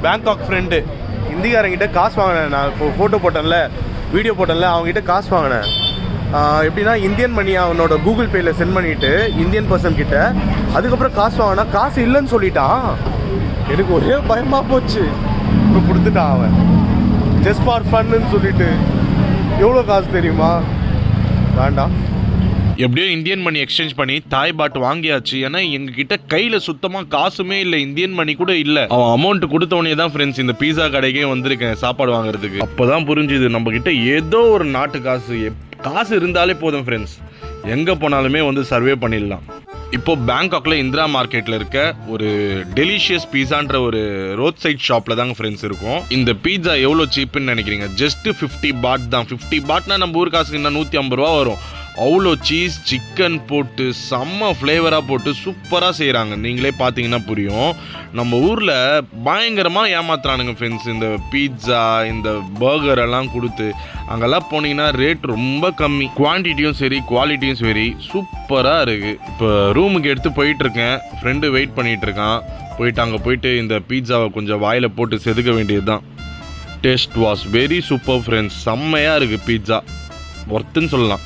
Bangkok friend இந்திக்காரங்கிட்ட காசு வாங்கினேன். நான் இப்போ ஃபோட்டோ போட்டேன்ல, வீடியோ போட்டேன்ல, அவங்ககிட்ட காசு வாங்கினேன். எப்படின்னா இந்தியன் மணி அவனோட கூகுள் பேயில் சென்ட் பண்ணிவிட்டு இந்தியன் பர்சன் கிட்ட, அதுக்கப்புறம் காசு வாங்கினா காசு இல்லைன்னு சொல்லிட்டான். எனக்கு ஒரே பயமாக போச்சு. இப்போ கொடுத்துட்டான் அவன், ஜஸ்ட் ஃபார் ஃபன்னு சொல்லிட்டு. எவ்வளோ காசு தெரியுமா? வேண்டாம். எப்படியோ இந்தியன் மணி எக்ஸ்சேஞ்ச் பண்ணி தாய் பாட் வாங்கியாச்சு. ஏன்னா எங்ககிட்ட கையில் சுத்தமாக காசுமே இல்லை, இந்தியன் மணி கூட இல்லை. அவன் அமௌண்ட் கொடுத்தவனே தான் ஃப்ரெண்ட்ஸ் இந்த பீஸா கடைக்கே வந்திருக்கேன் சாப்பாடு வாங்குறதுக்கு. அப்போ தான் புரிஞ்சுது நம்மக்கிட்ட ஏதோ ஒரு நாட்டு காசு இருந்தாலே போதும் ஃப்ரெண்ட்ஸ், எங்கே போனாலுமே வந்து சர்வே பண்ணிடலாம். இப்போ பேங்காக்ல இந்திரா மார்க்கெட்டில் இருக்க ஒரு டெலிஷியஸ் பீஸான்ற ஒரு ரோட் சைட் ஷாப்பில் தாங்க ஃப்ரெண்ட்ஸ் இருக்கும். இந்த பீஸா எவ்வளோ சீப்புன்னு நினைக்கிறீங்க? ஜஸ்ட் 50 பாட் தான். 50 பாட்னா நம்ம ஊர் காசுக்கு இன்னும் 150 ரூபா வரும். அவ்வளோ சீஸ், சிக்கன் போட்டு செம்ம ஃப்ளேவராக போட்டு சூப்பராக செய்கிறாங்க. நீங்களே பார்த்தீங்கன்னா புரியும். நம்ம ஊரில் பயங்கரமாக ஏமாத்துறானுங்க ஃப்ரெண்ட்ஸ் இந்த பீட்சா, இந்த பர்கர் எல்லாம் கொடுத்து. அங்கெல்லாம் போனீங்கன்னா ரேட் ரொம்ப கம்மி, குவான்டிட்டியும் சரி குவாலிட்டியும் சரி சூப்பராக இருக்குது. இப்போ ரூமுக்கு எடுத்து போயிட்டுருக்கேன், ஃப்ரெண்டு வெயிட் பண்ணிகிட்டு இருக்கான். அங்கே போயிட்டு இந்த பீட்சாவை கொஞ்சம் வாயில் போட்டு செதுக்க வேண்டியது தான். Taste was very super friends, செம்மையாக இருக்குது பீட்சா, ஒர்த்துன்னு சொல்லலாம்.